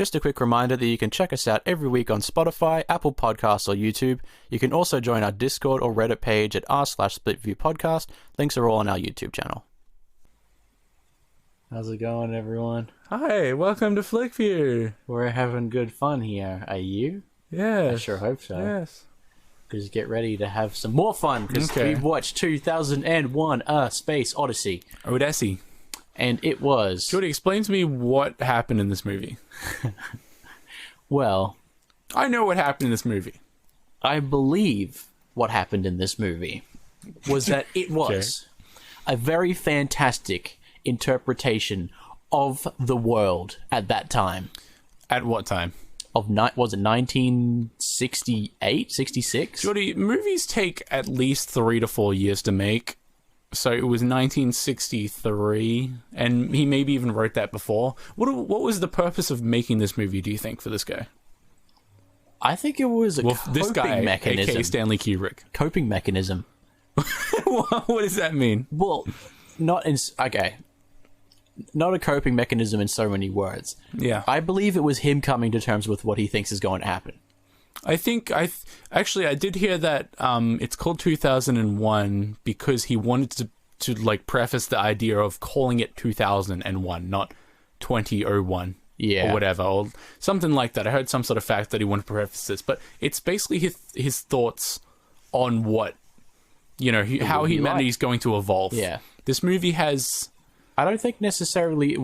Just a quick reminder that you can check us out every week on Spotify, Apple Podcasts, or YouTube. You can also join our Discord or Reddit page at r/SplitViewPodcast. Links are all on our YouTube channel. How's it going, everyone? Hi, welcome to Flickview. We're having good fun here. Are you? Yes. I sure hope so. Yes. Because get ready to have some more fun, because we've watched 2001 A Space Odyssey. Odyssey. And it was... Jordy, explain to me what happened in this movie. Well... I know what happened in this movie. I believe what happened in this movie was that it was a very fantastic interpretation of the world at that time. At what time? Was it 1968, 66? Jordy, movies take at least 3 to 4 years to make. So it was 1963, and he maybe even wrote that before. What was the purpose of making this movie, do you think, for this guy? I think it was a coping mechanism. A.K.A. Stanley Kubrick. Coping mechanism. What does that mean? Well, not a coping mechanism in so many words. Yeah. I believe it was him coming to terms with what he thinks is going to happen. I think I did hear that it's called 2001 because he wanted to like preface the idea of calling it 2001, not 2001. Yeah. Or whatever, or something like that. I heard some sort of fact that he wanted to preface this, but it's basically his thoughts on what, how humanity is going to evolve. Yeah. This movie has... I don't think necessarily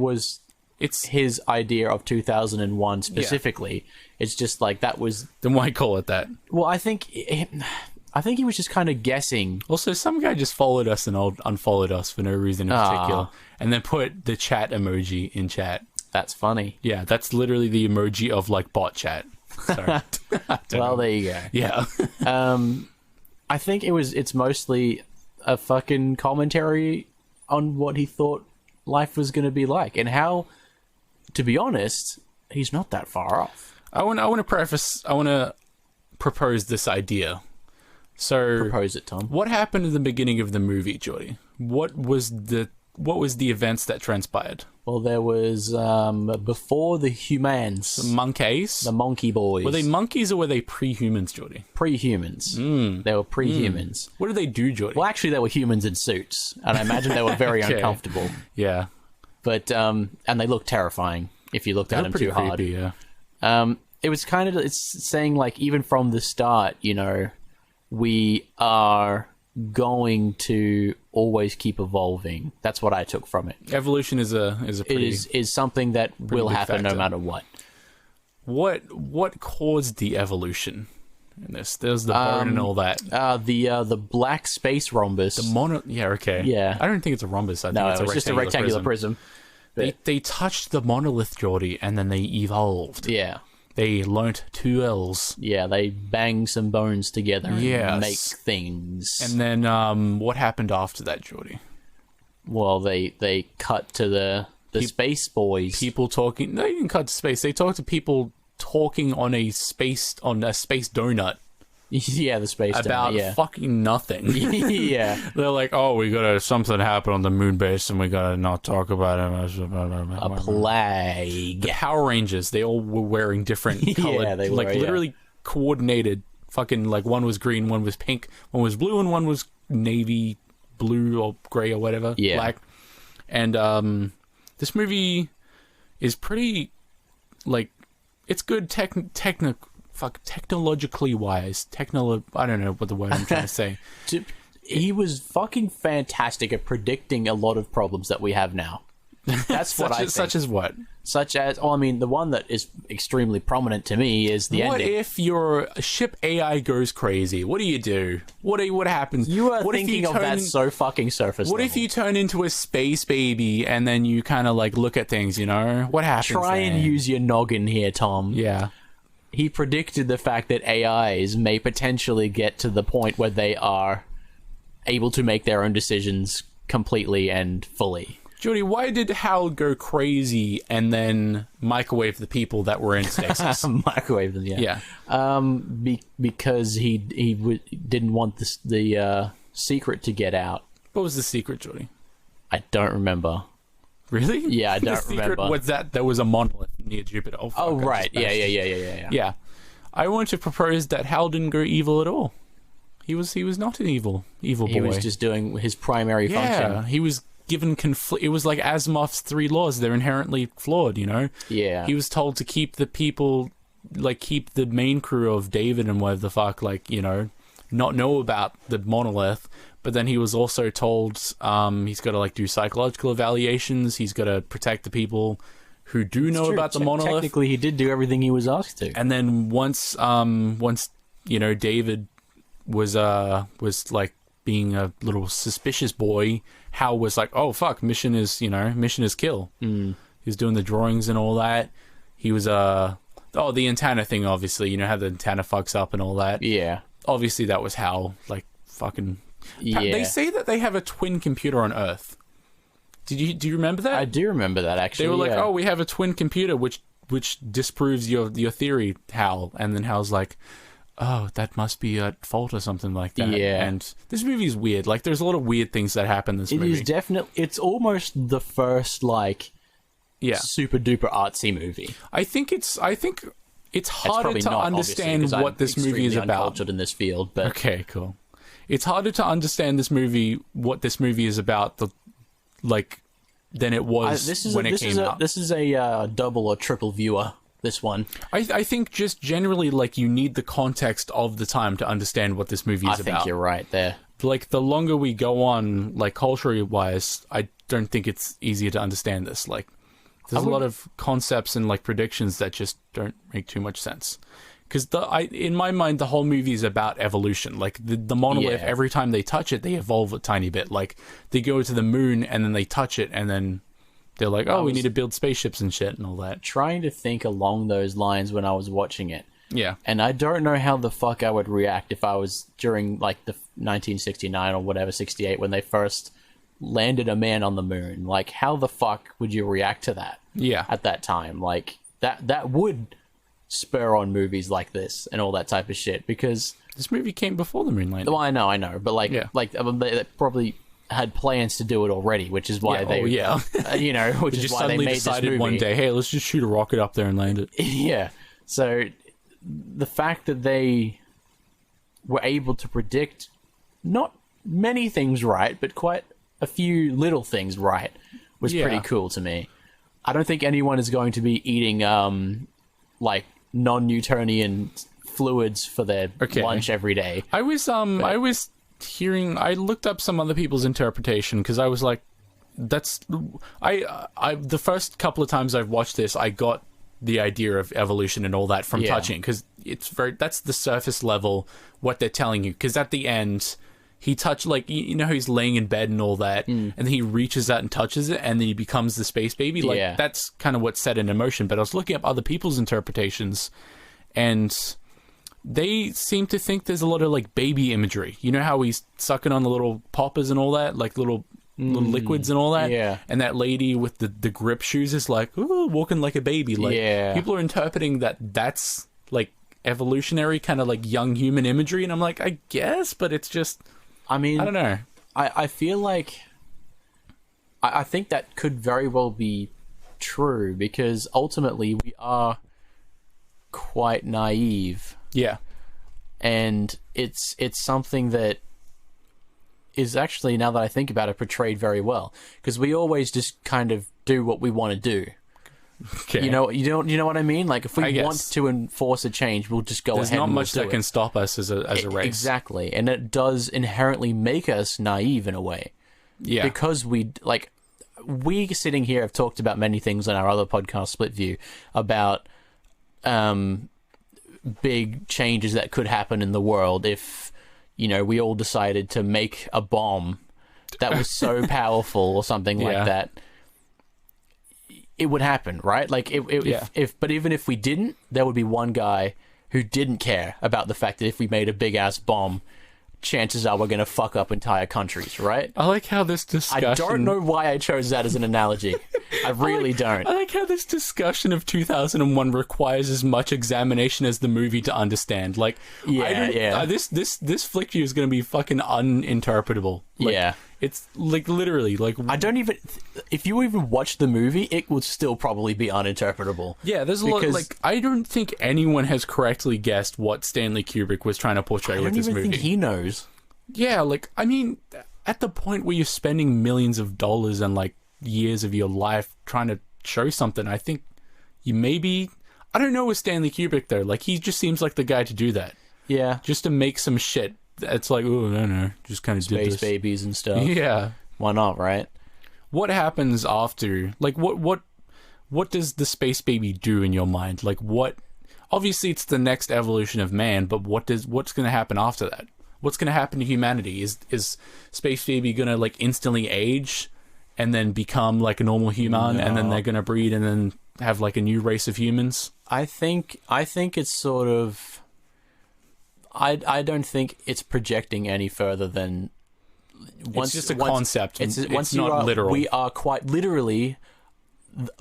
it's his idea of 2001 specifically. Yeah. It's just like that was... Then why call it that? Well, I think he was just kind of guessing. Also, some guy just followed us and unfollowed us for no reason in particular, and then put the chat emoji in chat. That's funny. Yeah, that's literally the emoji of like bot chat. Sorry. Well, there you go. Yeah. I think it's mostly a fucking commentary on what he thought life was going to be like, and how, to be honest, he's not that far off. I want to propose this idea. So propose it, Tom. What happened in the beginning of the movie, Jordy? What was the events that transpired? Well, there was before the humans, the monkeys, the monkey boys. Were they monkeys or were they pre-humans, Jordy? Pre-humans. They were pre-humans. What did they do, Jordy? Well, actually, they were humans in suits, and I imagine they were very uncomfortable. Yeah, but and they looked terrifying if you looked at them too hard. Creepy, yeah. It was kind of, it's saying like even from the start, we are going to always keep evolving. That's what I took from it. Evolution is something that will happen no matter what. What caused the evolution in this? There's the bone and all that. The black space rhombus. Yeah. I don't think it's a rhombus. I think it's just a rectangular prism. They touched the monolith, Jordy, and then they evolved. Yeah. They learnt 2 L's. Yeah, they bang some bones together and make things. And then what happened after that, Jordy? Well, they cut to the space boys. People talking. They didn't cut to space. They talked to people talking on a space donut. Yeah, the space about donut, fucking nothing. Yeah. They're like, oh, we gotta, something happened on the moon base and we gotta not talk about it. A plague. The Power Rangers, they all were wearing different colored, literally coordinated. Fucking, like, one was green, one was pink, one was blue, and one was navy blue or gray or whatever. Yeah. Black. And this movie is pretty, like, it's good technologically wise. I don't know what the word I'm trying to say. He was fucking fantastic at predicting a lot of problems that we have now. That's what I think. Such as what? Such as, the one that is extremely prominent to me is the ending. What if your ship AI goes crazy? What do you do? What happens? You are thinking of that so fucking surface level. What if you turn into a space baby and then you kind of like look at things, What happens? Try and use your noggin here, Tom. Yeah. He predicted the fact that AIs may potentially get to the point where they are able to make their own decisions completely and fully. Jordy, why did Hal go crazy and then microwave the people that were in stasis? Microwave them, yeah. Because he didn't want the secret to get out. What was the secret, Jordy? I don't remember. Really? Yeah, I don't remember. Was that there was a monolith in near Jupiter. Oh, fuck, Oh, I just right. Yeah, bashed. yeah. Yeah. I want to propose that Hal didn't go evil at all. He was not an evil boy. He was just doing his primary yeah, function. he was given it was like Asimov's 3 laws. They're inherently flawed, you know? Yeah. He was told to keep the people, like, keep the main crew of David and whatever the fuck, like, you know, not know about the monolith. But then he was also told he's got to, like, do psychological evaluations. He's got to protect the people who do know about the monolith. Technically, he did do everything he was asked to. And then once you know, David was like being a little suspicious boy, Hal was like, oh fuck, mission is kill. He was doing the drawings and all that. He was the antenna thing, obviously, you know how the antenna fucks up and all that. Yeah. Obviously that was Hal, like, fucking. Yeah. They say that they have a twin computer on Earth. Do you remember that? I do remember that, actually. They were like, oh, we have a twin computer which disproves your theory, Hal. And then Hal's like, oh, that must be a fault or something like that. Yeah. And this movie is weird. Like, there's a lot of weird things that happen in this movie. It is definitely... It's almost the first, like, yeah, super duper artsy movie. I think it's harder probably to not, understand obviously, 'cause what this movie is extremely about. uncultured in this field, but... Okay, cool. It's harder to understand what this movie is about, than it was when it came out. This is a double or triple viewer, this one. I think just generally, like, you need the context of the time to understand what this movie is about. I think you're right there. Like, the longer we go on, like, culturally wise, I don't think it's easier to understand this. Like, there's a lot of concepts and, like, predictions that just don't make too much sense. Because in my mind, the whole movie is about evolution. Like, the monolith, every time they touch it, they evolve a tiny bit. Like, they go to the moon, and then they touch it, and then they're like, oh, we need to build spaceships and shit and all that. Trying to think along those lines when I was watching it. Yeah. And I don't know how the fuck I would react if I was during, like, the 1969 or whatever, 68, when they first landed a man on the moon. Like, how the fuck would you react to that? Yeah. At that time? Like, that would spur on movies like this and all that type of shit, because... This movie came before the moon landing. Well, I know, but, like, they probably had plans to do it already, which is why which is why they made this movie. One day, hey, let's just shoot a rocket up there and land it. Yeah. So the fact that they were able to predict not many things right, but quite a few little things right was pretty cool to me. I don't think anyone is going to be eating like non-Newtonian fluids for their lunch every day. I looked up some other people's interpretation, because I was like, the first couple of times I've watched this, I got the idea of evolution and all that from touching, because that's the surface level what they're telling you. Because at the end, he touched, like, you know, he's laying in bed and all that, and then he reaches out and touches it, and then he becomes the space baby. Like, that's kind of what's set in motion. But I was looking up other people's interpretations, and they seem to think there's a lot of, like, baby imagery. You know how he's sucking on the little poppers and all that, like little liquids and all that? Yeah. And that lady with the grip shoes is like, ooh, walking like a baby. Like, people are interpreting that's, like, evolutionary kind of, like, young human imagery, and I'm like, I guess, but it's just... I mean, I don't know. I feel like... I think that could very well be true, because ultimately we are quite naive. Yeah. And it's something that is actually, now that I think about it, portrayed very well. Because we always just kind of do what we want to do. Okay. You know what I mean? Like, if we want to enforce a change, we'll just go ahead and There's not much that can stop us as a race. Exactly. And it does inherently make us naive in a way. Yeah. Because we sitting here have talked about many things on our other podcast, Split View, about big changes that could happen in the world if, you know, we all decided to make a bomb that was so powerful or something like that. It would happen, right? Like, but even if we didn't, there would be one guy who didn't care about the fact that if we made a big-ass bomb, chances are we're going to fuck up entire countries, right? I like how this discussion... I don't know why I chose that as an analogy. I really don't. I like how this discussion of 2001 requires as much examination as the movie to understand. Like, this flick view is going to be fucking uninterpretable. Like, It's like literally like I don't even. If you even watch the movie, it would still probably be uninterpretable. yeah. There's a lot. Because- Like I don't think anyone has correctly guessed what Stanley Kubrick was trying to portray I with don't this even movie. think he knows. Yeah, like I mean, at the point where you're spending millions of dollars and like years of your life trying to show something, I think you maybe. I don't know with Stanley Kubrick though. Like he just seems like the guy to do that. Yeah, Just to make some shit. It's like, oh no, just kind of did space this. babies and stuff. Yeah. Why not, right? What happens after? Like, what does the space baby do in your mind? Like, what? Obviously, it's the next evolution of man, but what's going to happen after that? What's going to happen to humanity? Is space baby going to like instantly age and then become like a normal human, and then they're going to breed and then have like a new race of humans? I think it's sort of. I don't think it's projecting any further than. It's just a concept. It's once not literal. We are quite literally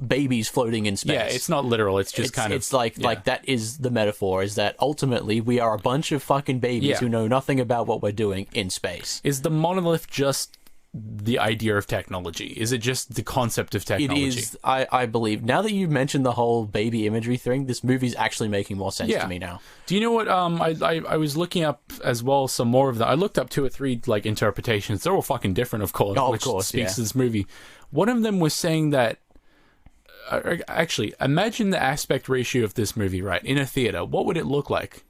babies floating in space. Yeah, it's not literal. It's just kind of. It's like that is the metaphor. Is that ultimately we are a bunch of fucking babies who know nothing about what we're doing in space. Is the monolith just the idea of technology? Is it just the concept of technology? It is. I believe now that you mentioned the whole baby imagery thing, this movie's actually making more sense to me now. Do you know what? I was looking up as well some more of that. I looked up 2 or 3 like interpretations. They're all fucking different, of course. Oh, of which course, speaks to this movie. One of them was saying that. Actually, imagine the aspect ratio of this movie, right? In a theater, what would it look like?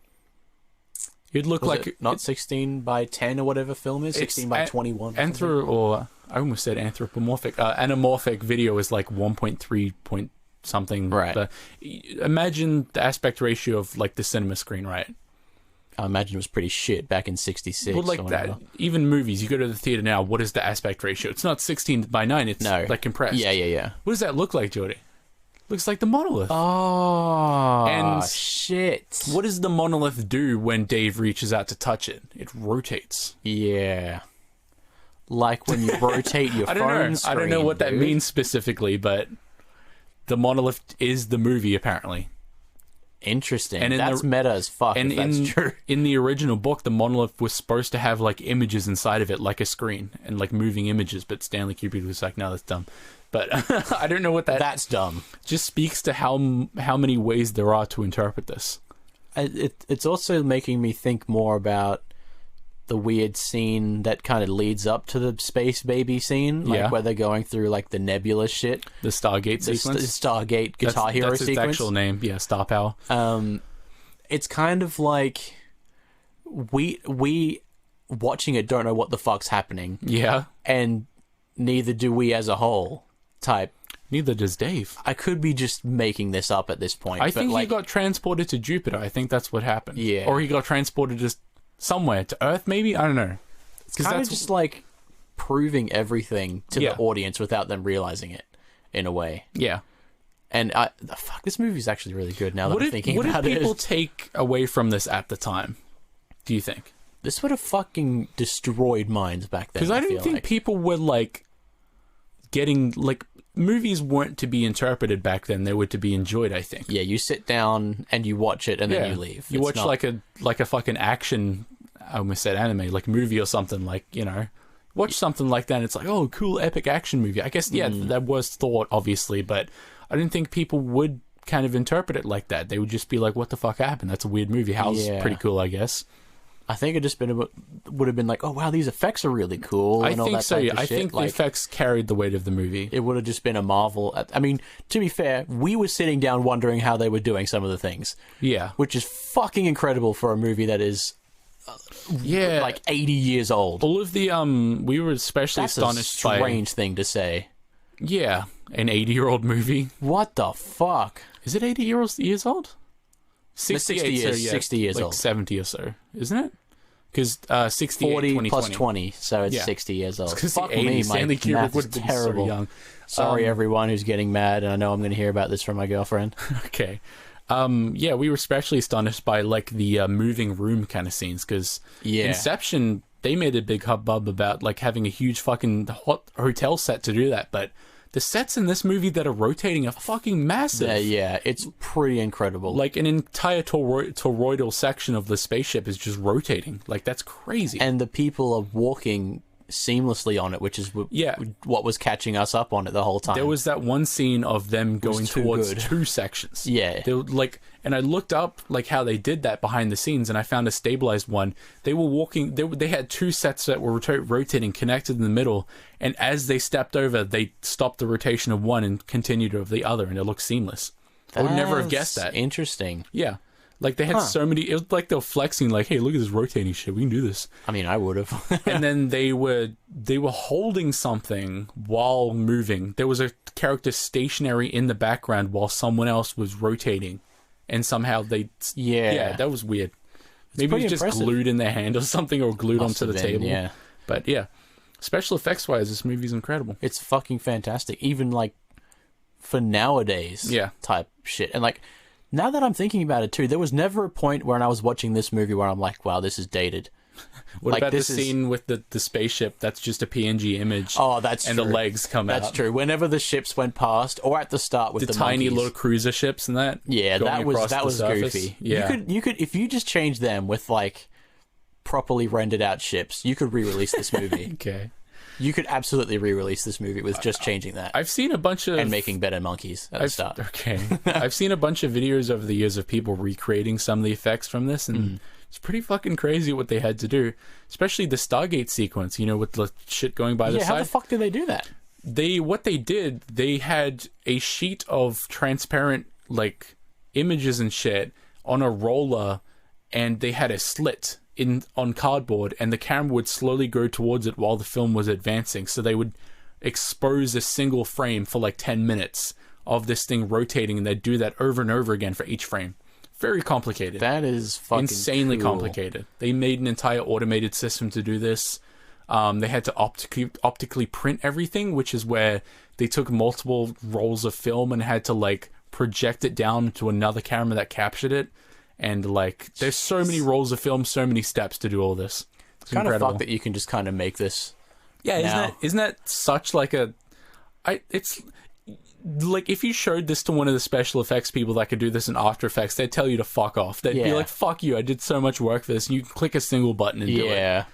It'd look like it not 16 by 10 or whatever film is 16 by 21. I almost said anthropomorphic. Anamorphic video is like 1.3 point something. Right. But imagine the aspect ratio of like the cinema screen, right? I imagine it was pretty shit back in '66. Well, like that. Even movies, you go to the theater now. What is the aspect ratio? It's not 16 by 9. It's like compressed. Yeah. What does that look like, Jordy? Looks like the monolith. Oh, and shit. What does the monolith do when Dave reaches out to touch it? It rotates. Yeah. Like when you rotate your phone screen. I don't know what that means specifically, but the monolith is the movie, apparently. Interesting. And that's meta as fuck, if that's true. In the original book, the monolith was supposed to have like images inside of it, like a screen, and like moving images, but Stanley Kubrick was like, no, that's dumb. But I don't know what that's dumb. Just speaks to how many ways there are to interpret this. It's also making me think more about the weird scene that kind of leads up to the space baby scene, like where they're going through like the nebula shit, the Stargate sequence, Stargate Guitar Hero that's sequence. Its actual name, Star Power. It's kind of like we watching it don't know what the fuck's happening. Yeah, and neither do we as a whole. Type. Neither does Dave. I could be just making this up at this point. I think he got transported to Jupiter. I think that's what happened. Yeah, or he got transported just somewhere to Earth, maybe. I don't know. It's kind of just like proving everything to the audience without them realizing it, in a way. Yeah. And fuck, this movie's actually really good now that I'm thinking about it. What did people take away from this at the time? Do you think? This would have fucking destroyed minds back then. Because I don't think people were like getting like movies weren't to be interpreted back then; they were to be enjoyed. I think. Yeah, you sit down and you watch it, and then you leave. You watch like a fucking action. I almost said anime, like movie or something. Like watch something like that. And it's like, oh, cool, epic action movie. I guess that was thought, obviously, but I didn't think people would kind of interpret it like that. They would just be like, what the fuck happened? That's a weird movie. How's pretty cool, I guess. I think it would have been like, oh wow, these effects are really cool. I think so. Yeah, I think the effects carried the weight of the movie. It would have just been a marvel. I mean, to be fair, we were sitting down wondering how they were doing some of the things. Yeah, which is fucking incredible for a movie that is, like 80 years old. All of the we were especially astonished by. That's a strange thing to say. Yeah, an 80-year-old movie. What the fuck? Is it 80 years old? 60 years, 60 years like old. 70 or so, isn't it? Because 68, 40 plus 20, so it's 60 years old. Fuck me, my math is terrible. So young. Sorry, everyone who's getting mad, and I know I'm going to hear about this from my girlfriend. Okay. We were especially astonished by like the moving room kind of scenes, because Inception, they made a big hubbub about like having a huge fucking hotel set to do that, but the sets in this movie that are rotating are fucking massive. Yeah, it's pretty incredible. Like, an entire toroidal section of the spaceship is just rotating. Like, that's crazy. And the people are walking seamlessly on it, which is Yeah. what was catching us up on it the whole time. There was that one scene of them going too towards good. 2 sections. Yeah. They were like, and I looked up like how they did that behind the scenes, and I found a stabilized one. They were walking. They had 2 sets that were rotating, connected in the middle, and as they stepped over, they stopped the rotation of one and continued of the other, and it looked seamless. I would never have guessed that. Interesting. Yeah. Like, they had so many... It was like they were flexing, like, hey, look at this rotating shit. We can do this. I mean, I would have. And then they were holding something while moving. There was a character stationary in the background while someone else was rotating. And somehow they... Yeah, that was weird. Maybe it was just impressive. glued in their hand or something, or glued onto the table. Yeah. But, yeah. Special effects-wise, this movie's incredible. It's fucking fantastic. Even, like, for nowadays type shit. And, like... Now that I'm thinking about it too, there was never a point when I was watching this movie where I'm like, wow, this is dated. What like, about the scene with the spaceship that's just a PNG image? Oh, that's and true. the legs come out. That's true. Whenever the ships went past, or at the start with the tiny monkeys. little cruiser ships and that. Yeah, going across that the was surface. goofy. Yeah. You could if you just change them with like properly rendered out ships, you could re-release this movie. Okay. You could absolutely re-release this movie with just changing that. I've seen a bunch of... and making better monkeys at the start. Okay. I've seen a bunch of videos over the years of people recreating some of the effects from this, and it's pretty fucking crazy what they had to do. Especially the Stargate sequence, you know, with the shit going by the side. How the fuck did they do that? What they did, they had a sheet of transparent, like, images and shit on a roller, and they had a slit on cardboard, and the camera would slowly go towards it while the film was advancing. So they would expose a single frame for like 10 minutes of this thing rotating, and they'd do that over and over again for each frame. Very complicated. That is fucking insanely cool. complicated. They made an entire automated system to do this. They had to optically print everything, which is where they took multiple rolls of film and had to like project it down to another camera that captured it. And, like, there's so many rolls of film, so many steps to do all this. It's kind incredible. of fucked that you can just kind of make this. Yeah, isn't that such, like, it's, like, if you showed this to one of the special effects people that could do this in After Effects, they'd tell you to fuck off. They'd be like, fuck you, I did so much work for this, and you can click a single button and do it. Yeah.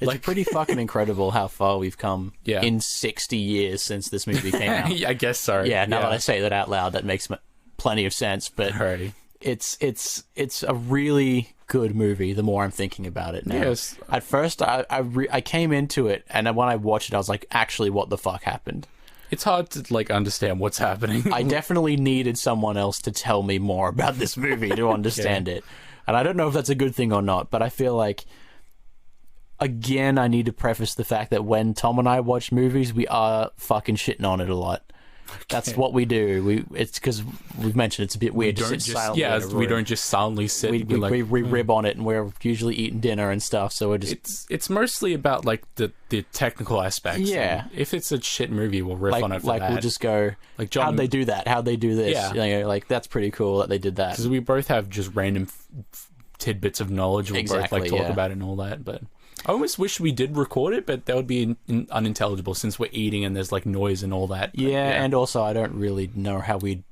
It's Like- pretty fucking incredible how far we've come in 60 years since this movie came out. I guess so. Yeah, now that I say that out loud, that makes plenty of sense, but... Alrighty. It's a really good movie the more I'm thinking about it now. Yes. At first, I came into it, and when I watched it, I was like, actually, what the fuck happened? It's hard to, like, understand what's happening. I definitely needed someone else to tell me more about this movie to understand it. And I don't know if that's a good thing or not, but I feel like, again, I need to preface the fact that when Tom and I watch movies, we are fucking shitting on it a lot. That's what we do. It's because we've mentioned it's a bit weird to sit silently. Yeah, in a we room. don't just silently sit. We like, rib on it, and we're usually eating dinner and stuff. So we're just it's mostly about like the technical aspects. Yeah. And if it's a shit movie, we'll riff on it for that. we'll just go Like John, how'd they do that? How'd they do this? Yeah. You know, like that's pretty cool that they did that. because we both have just random tidbits of knowledge. We'll both like talk about it and all that. But I almost wish we did record it, but that would be unintelligible since we're eating and there's like noise and all that. But, and also I don't really know how we'd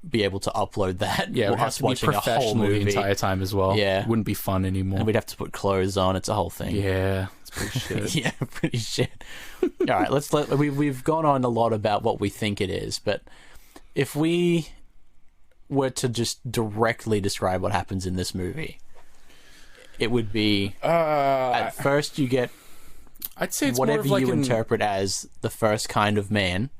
be able to upload that. Yeah, we'd have us to be watching a whole professional movie. the entire time as well. Yeah. It wouldn't be fun anymore. And we'd have to put clothes on. It's a whole thing. Yeah, it's pretty shit. Yeah, pretty shit. All right, we've gone on a lot about what we think it is, but if we were to just directly describe what happens in this movie, it would be at first you get I'd say it's whatever more of like you interpret as the first kind of man.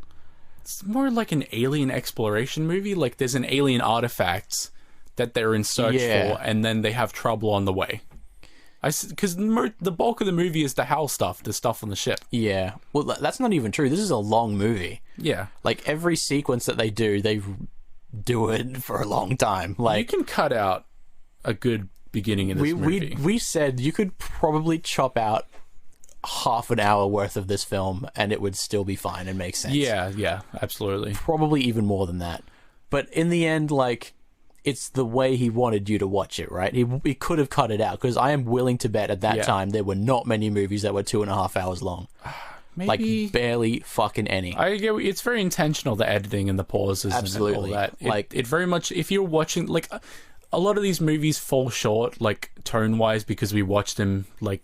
It's more like an alien exploration movie. Like there's an alien artifact that they're in search for, and then they have trouble on the way. Because the bulk of the movie is the HAL stuff, the stuff on the ship. Yeah. Well, that's not even true. This is a long movie. Yeah. Like every sequence that they do it for a long time. Like you can cut out a good beginning in this movie. We said you could probably chop out half an hour worth of this film and it would still be fine and make sense. Yeah, absolutely. Probably even more than that. But in the end, like, it's the way he wanted you to watch it, right? He could have cut it out, because I am willing to bet at that time there were not many movies that were 2.5 hours long. Maybe, like, barely fucking any. I get it's very intentional, the editing and the pauses and all that. It very much, if you're watching, like, a lot of these movies fall short, like, tone-wise, because we watch them, like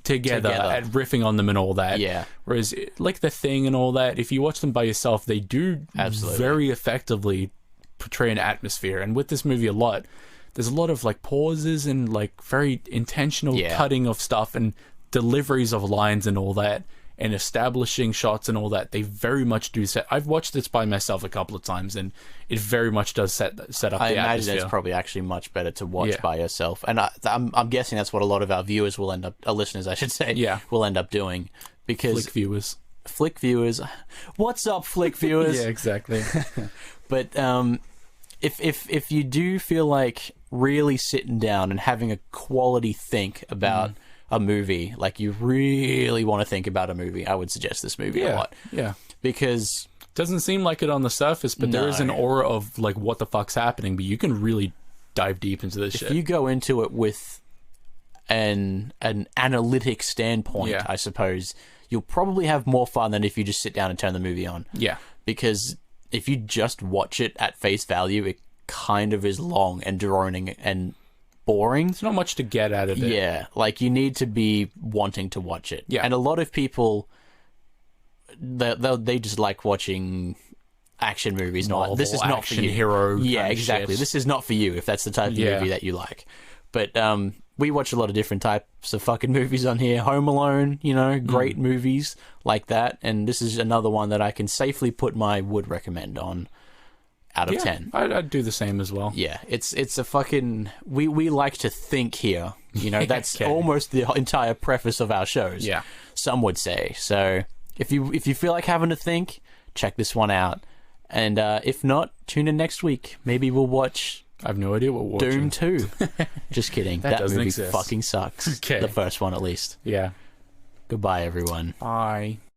together at riffing on them and all that. Yeah. Whereas, like The Thing and all that, if you watch them by yourself, they do Absolutely. very effectively portray an atmosphere. And with this movie, there's a lot of like pauses and like very intentional cutting of stuff and deliveries of lines and all that, and establishing shots and all that. They very much do set. I've watched this by myself a couple of times, and it very much does set up the I imagine atmosphere. it's probably actually much better to watch by yourself, and I'm guessing that's what a lot of our viewers will end up, listeners, I should say, will end up doing, because flick viewers, what's up, flick viewers? Yeah, exactly. But if you do feel like really sitting down and having a quality think about a movie, like you really want to think about a movie, I would suggest this movie a lot. Yeah. Because it doesn't seem like it on the surface, but there is an aura of like what the fuck's happening, but you can really dive deep into this shit. If you go into it with an analytic standpoint, I suppose, you'll probably have more fun than if you just sit down and turn the movie on. Yeah. Because if you just watch it at face value, it kind of is long and droning and boring. There's not much to get out of it. Yeah, like you need to be wanting to watch it. Yeah. And a lot of people, they just like watching action movies. This is not for you. Hero. Yeah, exactly. Shit. This is not for you if that's the type of movie that you like. But we watch a lot of different types of fucking movies on here. Home Alone, great movies like that. And this is another one that I can safely put my would recommend on out of 10. I'd do the same as well. Yeah, it's a fucking... We like to think here. That's almost the entire preface of our shows. Yeah. Some would say. So if you feel like having to think, check this one out. And if not, tune in next week. Maybe we'll watch... I have no idea what we're watching. Doom 2. Just kidding. That doesn't movie exist. fucking sucks. Okay. The first one, at least. Yeah. Goodbye, everyone. Bye.